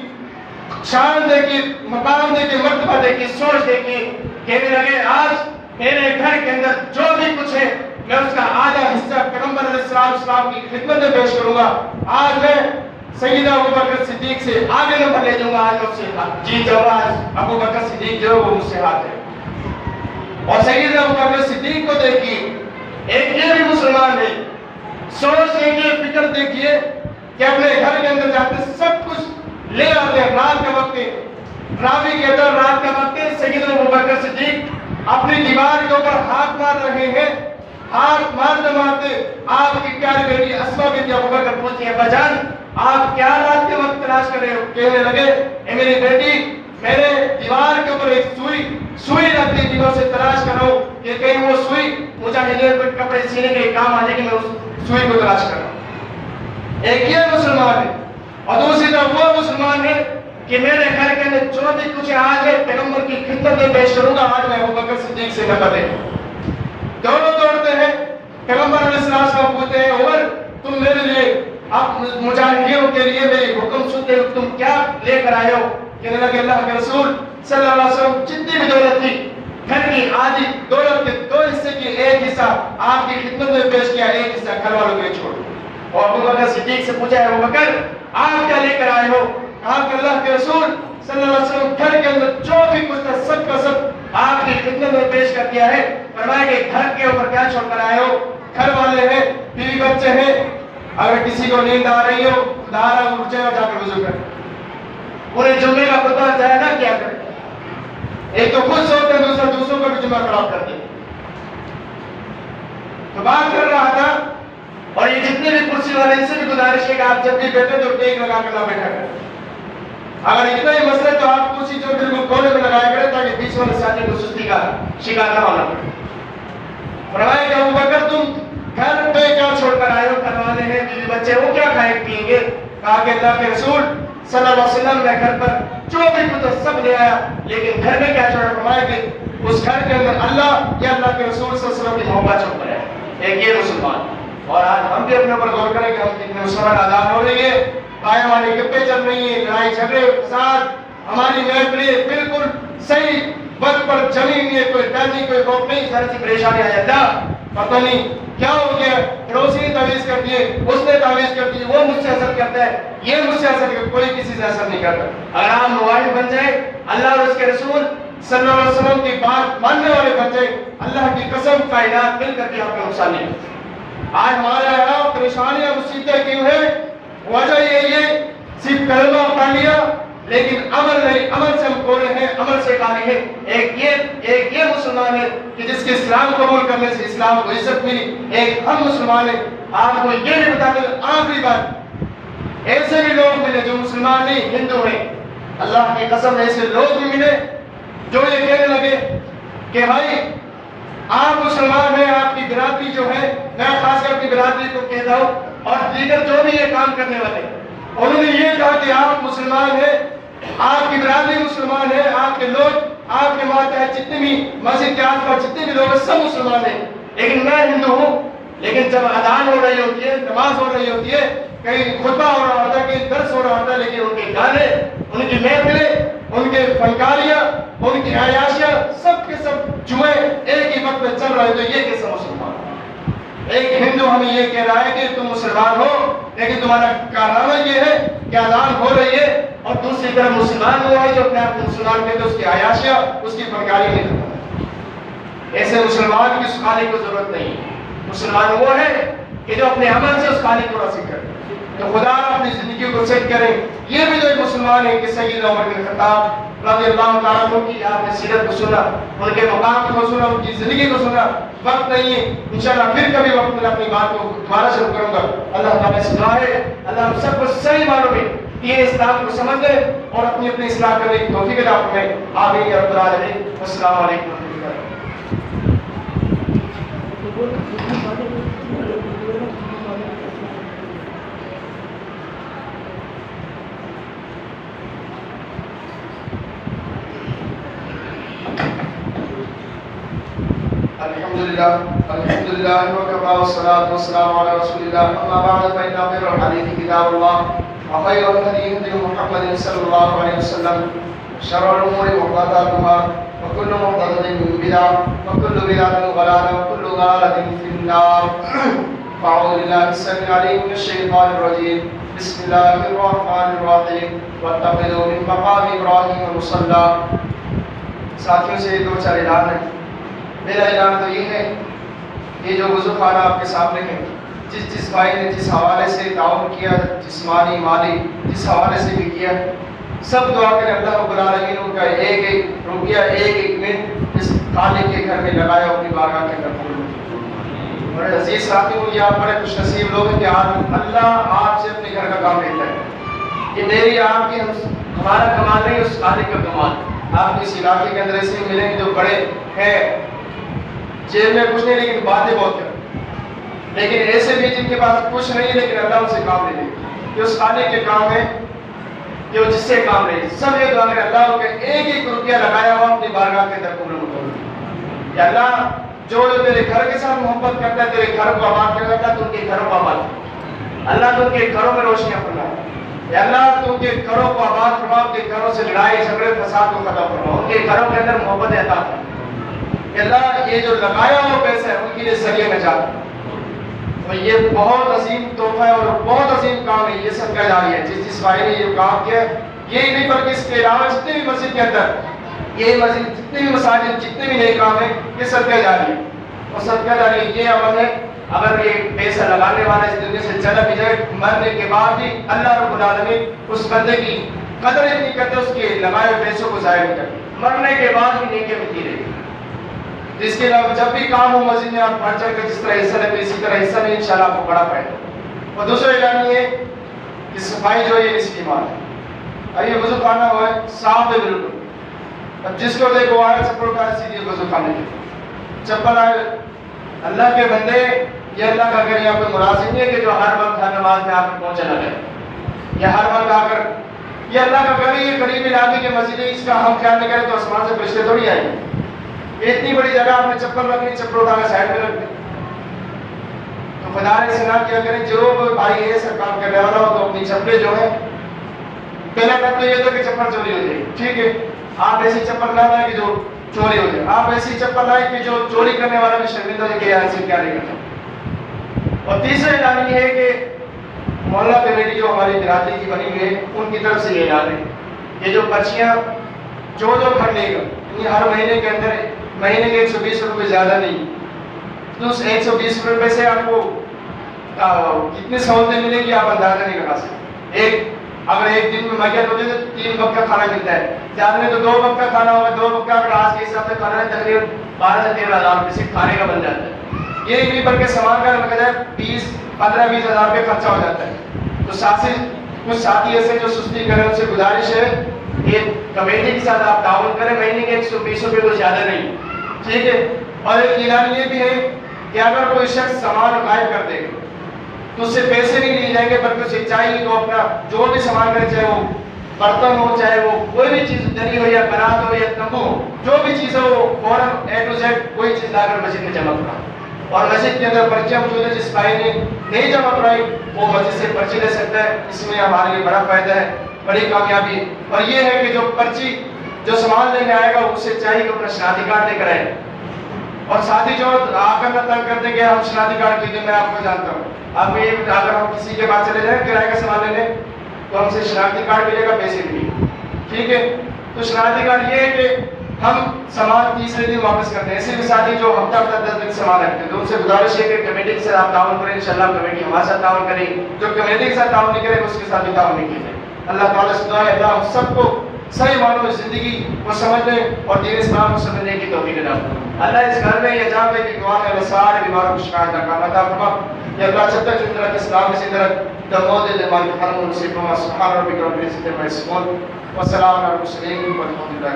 شان دیکھی، مقام دیکھی، مرتبہ دیکھی، سوچ دیکھی، کہنے لگے آج میرے گھر کے اندر جو بھی کچھ ہے میں اس کا آدھا حصہ پیغمبر علیہ السلام کی خدمت میں پیش کروں گا۔ آج میں سیدنا ابوبکر صدیق سے آگے نمبر لے جاؤں گا، آج اس سے جی جواز ابوبکر صدیق جو وہ مجھ سے ہاتھ ہے۔ اور سیدنا ابوبکر صدیق کو دیکھیے، ایک یہ بھی مسلمان ہے، سوچ دیکھیے، فکر دیکھیے کہ اپنے گھر کے اندر جاتے سب کچھ لے آتے ہیں، رات کا وقت ہے، راوی کے اندر رات کا وقت ہے، سیدنا ابوبکر صدیق اپنی دیوار کے اوپر ہاتھ مار رہے ہیں، ہاتھ مارتے مارتے آپ کی پیاری بیٹی اسماء بنت ابوبکر پوچھتی ہے، بجان آپ کیا رات کے وقت تلاش کر رہے ہو؟ کہنے لگے اے میری بیٹی، میرے دیوار کے اوپر ایک سوئی رکھتی دیوار سے تلاش کر رہا ہوں کہ کہیں وہ سوئی مجاہدین کو کپڑے سینے کے کام آ جائے، کہ میں اس سوئی کو تلاش کر رہا ہوں۔ ایک یہ مسلمان ہے، اور دوسری طرف وہ مسلمان ہے کہ میرے گھر کے اندر جو بھی کچھ آج ہے پیغمبر کی خدمت میں پیش کروں گا، آج میں ابوبکر صدیق سے نہ دے۔ دونوں دوڑتے ہیں، پیغمبر علیہ السلام پوچھتے ہیں عمر تم میرے لیے اب مجاہدین کے لیے میری حکم سنتے ہو، تم کیا لے کر آئے ہو؟ کہنے لگے اللہ کے رسول صلی اللہ علیہ وسلم جتنی بھی دولت تھی گھر کی آدھی دولت کے 2 حصے کی ایک حصہ آپ کی خدمت میں پیش کیا، ایک حصہ گھر والوں کے چھوڑ۔ اور ابوبکر صدیق سے پوچھا ہے ابوبکر آپ کیا لے کر آئے ہو؟ کہا کہ اللہ کے رسول صلی اللہ علیہ وسلم گھر کے اندر جو بھی کچھ تھا سب کا سب آپ کی خدمت میں پیش کر دیا ہے۔ فرمایا کہ گھر کے اوپر کیا چھوڑ کر آئے ہو؟ گھر والے ہیں، بیوی بچے ہیں، اگر کسی کو نیند آ رہی ہو دارا اٹھ جائے اور جا کر وضو کرے، پورے جمعے کا خطبہ جائے نا کیا کرے، ایک تو خود سوتے ہیں، دوسروں کو بھی جمعہ خراب کر دیا۔ تو بات کر رہا تھا، اور یہ جتنے بھی کرسی والے ان سے بھی گزارش ہے کہ آپ جب بھی بیٹھے تو ٹیک لگا کر نہ بیٹھا کریں، اگر اتنا ہی مسئلہ تو آپ کرسی جو بالکل کونے میں لگایا کریں تاکہ بیچ والے ساتھی کو سستی کا شکار نہ ہونا پڑے۔ فرمایا کہ ابوبکر تم گھر پہ کیا چھوڑ کر آئے ہو؟ گھر والے ہیں، بیوی بچے، وہ کیا کھائیں پیئیں گے؟ کہا کہ اللہ کے رسول صلی اللہ علیہ وسلم میں گھر پر جو بھی کچھ سب لے آیا، لیکن گھر میں کیا چھوڑا؟ فرمایا کہ اس گھر کے اندر اللہ یا اللہ کے رسول صلی اللہ علیہ وسلم کی محبت چھوڑ کر آیا۔ ایک یہ مسلمان، اور آج ہم بھی اپنے اوپر غور کریں کہ ہم کتنے مسلمان آزاد ہو رہی ہے، بھائی ہماری گپیں چل رہی ہیں، لڑائی جھگڑے فساد، ہماری محفلیں بالکل صحیح وقت پر جمی ہوئی ہے، کوئی ڈر نہیں، کوئی خوف نہیں، ذرا سی پریشانی آ جاتا پتہ نہیں کیا ہو گیا، پڑوسی نے تعویذ کر دیے، اس نے تعویذ کر دی، وہ مجھ سے اثر کرتا ہے، یہ مجھ سے اثر کرتا ہے، کوئی کسی سے اثر نہیں کرتا۔ اگر آپ موائل بن جائے، اللہ اور اس کے رسول صلی اللہ علیہ وسلم کی بات ماننے والے بن جائے، اللہ کی قسم کائنات مل کر کے آپ کا نقصان نہیں ہوتا۔ آج ہمارے یہاں پریشانیاں مصیبتیں کیوں ہیں؟ وجہ یہ صرف کلمہ پڑھ لیا لیکن عمل نہیں، عمل سے ہم کوڑے ہیں، عمل سے کالی ہیں۔ ایک یہ مسلمان ہے کہ جس کے اسلام قبول کرنے سے اسلام کو عزت ملی، ایک ہم مسلمان ہیں۔ آپ کو یہ نہیں بتا دیں آخری بات، ایسے بھی لوگ ملے جو مسلمان نہیں ہندو ہیں، اللہ کی قسم ایسے لوگ بھی ملے جو یہ کہنے لگے کہ بھائی آپ مسلمان ہیں، آپ کی برادری جو ہے، میں خاص کر اپنی برادری کو کہتا ہوں اور دیگر جو بھی یہ کام کرنے والے، انہوں نے یہ کہا کہ آپ مسلمان ہیں، آپ کی برادری مسلمان ہے، آپ کے لوگ، آپ کے ماتحت جتنے بھی مسجد کے آس پاس جتنے بھی لوگ ہیں سب مسلمان ہیں، لیکن میں ہندو ہوں۔ لیکن جب اذان ہو رہی ہوتی ہے، نماز ہو رہی ہوتی ہے، کہیں خطبہ ہو رہا ہوتا ہے، کہیں درس ہو رہا ہوتا ہے، لیکن ان کے گانے، ان کی محفلیں، ان کے فنکاریاں، ان کی عیاشیاں سب کے سب جمعے ایک ہی وقت میں چل رہے، تو یہ کیسا مسلمان؟ ایک ہندو ہمیں یہ کہہ رہا ہے کہ تم مسلمان ہو لیکن تمہارا کارنامہ یہ ہے کہ اذان ہو رہی ہے، اور دوسری طرف مسلمان ہوا ہے جو اپنے آپ کو مسلمان کہتے ہیں، اس کی عیاشیاں، اس کی فنکاری نہیں کرتا۔ ایسے مسلمان کی اس خالق کو ضرورت نہیں ہے۔ مسلمان وہ ہے کہ جو اپنے عمل سے اس خالق کو راضی کرے، تو خدا اپنی زندگی کو سیٹ کرے۔ یہ بھی جو ایک مسلمان ہے کہ سیدنا عمر بن خطاب رضی اللہ تعالیٰ عنہ کی آپ نے سیرت کو سنا، ان کے مقام کو سنا، ان کی زندگی کو سنا۔ وقت نہیں ہے، انشاءاللہ پھر کبھی وقت میں اپنی بات کو دوبارہ شروع کروں گا۔ اللہ تعالیٰ سے دعا ہے اللہ ہم سب کو صحیح معنوں میں یہ اسلام کو سمجھ لے اور اپنی اپنی اصلاح کرنے کی توفیق عطا فرمائے۔ آمین یا رب العالمین۔ السلام علیکم ورحمۃ اللہ۔ الحمد لله وكفى والصلاة والسلام على رسول الله، أما بعد فإن خير الحديث كتاب الله وخير الهدي هدي محمد صلى الله عليه وسلم، شر الأمور محدثاتها وكل محدثة بدعة وكل بدعة ضلالة وكل ضلالة في النار۔ أعوذ بالله السميع العليم من الشيطان الرجيم، بسم الله الرحمن الرحيم، واتخذوا من مقام إبراهيم مصلى۔ ساتھیوں سے دو چار اعلان ہے۔ میرا اعلان تو یہ ہے کہ جو وضو خانہ آپ کے سامنے ہے، جس بھائی نے جس حوالے سے تعاون کیا، جسمانی مالی جس حوالے سے بھی کیا، سب دعا کریں اللہ رب العالمین ان کا ایک ایک روپیہ، ایک ایک منٹ اس خالق کے گھر میں لگایا اپنی بارگاہ کے اندر قبول۔ بڑے عزیز ساتھیوں، یہ آپ بڑے خوش نصیب لوگ ہیں کہ اللہ آپ سے اپنے گھر کا کام لیتا ہے۔ یہ میری آپ کی ہمارا کمال نہیں، اس خالق کا کمال۔ آپ اس علاقے کے اندر ایسے ملیں گے جو بڑے ہیں، جیل میں کچھ نہیں لیکن باتیں بہت کریں، لیکن ایسے بھی جن کے پاس کچھ نہیں ہے لیکن اللہ ان سے کام لے لے، یہ اس خالق کے کام ہے کہ وہ جس سے کام لے۔ سب یہ دعا کریں اللہ ان کے ایک ایک روپیہ لگایا ہوا اپنی بارگاہ کے اندر قبول کرے۔ یا اللہ جو تیرے گھر کے ساتھ محبت کرتا ہے، تیرے گھر کو آباد کرتا ہے، تو ان کے گھروں کو آباد کرے۔ اللہ تو ان کے گھروں میں روشنیاں فرما۔ یا اللہ تو ان کے گھروں کو آباد فرما، ان کے گھروں سے لڑائی جھگڑے فساد کو ختم فرما، ان کے گھروں کے اندر محبت عطا فرما۔ اللہ یہ جو لگایا ہوا پیسہ ہے ان کے لیے ذریعہ نجات، اور یہ بہت عظیم تحفہ ہے اور بہت عظیم کام ہے، یہ صدقہ جاری ہے۔ جس بھائی نے یہ کام کیا ہے، یہی نہیں بلکہ اس کے علاوہ جتنے بھی مسجد کے اندر، یہ مسجد جتنے بھی مساجد جتنے بھی نئے کام ہیں، یہ صدقہ جاری ہے۔ اور صدقہ جاری یہ عمل ہے، اگر یہ پیسہ لگانے والا اس دنیا سے چلا بھی جائے، مرنے کے بعد بھی اللہ رب العالمین اس بندے کی قدر اتنی کرتے اس کے لگائے ہوئے پیسوں کو ضائع نہیں کرتے، مرنے کے بعد بھی نیکیاں ملتی رہے گی۔ اس کے علاوہ جب بھی کام ہو مسجد میں آپ بڑھ چڑھ کر جس طرح حصہ لیں، اسی طرح حصہ لیں، انشاءاللہ آپ کو بڑا فائدہ۔ اور دوسرا اعلان یہ ہے کہ صفائی جو ہے یہ نصف ایمان ہے۔ اب یہ وضو خانہ ہوا ہے، صاف ہے بالکل، اب جس کو دیکھو آئے چپل اٹھائے سیدھی وضو خانے کی چپل آئے۔ اللہ کے بندے، یہ اللہ کا گھر، یہاں کوئی ملازم نہیں ہے کہ جو ہر وقت ہر نماز میں آپ کو پہنچا نہ رہے، یا ہر وقت آ کر، یہ اللہ کا گھر، یہ قریب علاقے کے مسجد ہے، اس کا ہم خیال نہیں کریں تو آسمان سے فرشتے تھوڑی آئیں گے۔ اتنی بڑی جگہ آپ نے چپل رکھنی، چپل اٹھا کے سائڈ میں رکھ دی، تو خدا نے سنا کیا کریں، جو بھائی یہ سب کام کرنے والا ہو تو اپنی چپلیں جو ہے، پہلا کام تو یہ تھا کہ چپل چوری ہو جائے گی، ٹھیک ہے، آپ ایسی چپل نہ لائیں کہ جو چوری ہو جائے، آپ ایسی چپل لائیں کہ جو چوری کرنے والا بھی شرمندہ ہو جائے کہ یار سے کیا نہیں کرتا۔ اور تیسرا اعلان یہ ہے کہ محلہ کمیٹی جو ہماری برادری کی بنی ہوئی ہے ان کی طرف سے یہ اعلان ہے، یہ جو پرچیاں جو گھر لے گا یعنی ہر مہینے کے اندر مہینے کے 120 روپے زیادہ نہیں، تو اس 120 روپے سے آپ کو کتنی سہولتیں ملیں گی آپ اندازہ نہیں لگا سکتے۔ اگر ایک دن میں میت ہوتی ہے تو 3 وقت کا کھانا ملتا ہے، زیادہ میں تو 2 وقت کا کھانا ہوگا، 2 وقت کا اگر آج کے حساب سے کھانا ہے تقریباً 12 سے 13 ہزار روپے سے کھانے کا بن جاتا ہے۔ یہ نہیں بلکہ سامان کا لگا جائے 15-20 ہزار روپے خرچہ ہو جاتا ہے۔ تو ساتھی کچھ ساتھی ایسے جو سستی کریں ان سے گزارش ہے کہ کمیٹی کے ساتھ آپ تعاون کریں، مہینے کے 120 روپے کو زیادہ نہیں، ٹھیک ہے۔ اور ایک اعلان یہ بھی ہے کہ اگر کوئی شخص سامان غائب کر دے گا تو اس سے پیسے نہیں لیے جائیں گے، بلکہ اسے چاہیے تو اپنا جو بھی سامان کرے، چاہے وہ برتن ہو، چاہے وہ کوئی بھی چیز دری ہو یا برات ہو یا تمبو ہو، جو بھی چیز ہو وہ فوراً A to Z کوئی چیز لا کر مسجد میں جمع کرا۔ اور مسجد کے اندر پرچیاں موجود ہیں، جس بھائی نے نہیں جمع کرائی وہ مسجد سے پرچی لے سکتا ہے، اس میں ہمارے لیے بڑا فائدہ ہے، بڑی کامیابی۔ اور یہ ہے کہ جو پرچی جو سامان لینے آئے گا اسے چاہیے کہ اپنا شناختی کارڈ لے کر آئے۔ اور ساتھی جو آ کر نہ تنگ کرتے کہ ہم شناختی کارڈ کے لیے میں آپ کو جانتا ہوں، آپ یہ اگر ہم کسی کے پاس چلے جائیں کرائے کا سامان لینے تو ہم سے شناختی کارڈ ملے گا، پیسے ملیں گے، ٹھیک ہے۔ تو شناختی کارڈ یہ ہے کہ ہم سامان تیسرے دن واپس کرتے ہیں۔ ایسے بھی ساتھی جو ہفتہ 10 دن سامان رکھتے ہیں تو ان سے گزارش ہے کہ کمیٹی کے ساتھ آپ تعاون کریں، انشاءاللہ کمیٹی ہمارے ساتھ تعاون کرے گی، جو کمیٹی کے ساتھ تعاون نہیں کرے اس کے ساتھ بھی تعاون نہیں کیجیے۔ اللہ تعالیٰ سے دعا ہے اللہ ہم سب کو صحیح معنوں میں زندگی کو سمجھنے اور دین اسلام کو سمجھنے کی توفیق عطا فرمائے۔ اللہ اس گھر میں یہ جہاں پہ کہ دعا ہے سارے بیماروں کو شفا عطا فرمائے۔ یا اللہ جب تک زندہ رکھ اسلام میں زندہ رکھ دمود دمال کے حرم و نصیب و سبحان ربک رب العزت عما یصفون والسلام علی المرسلین والحمد للہ۔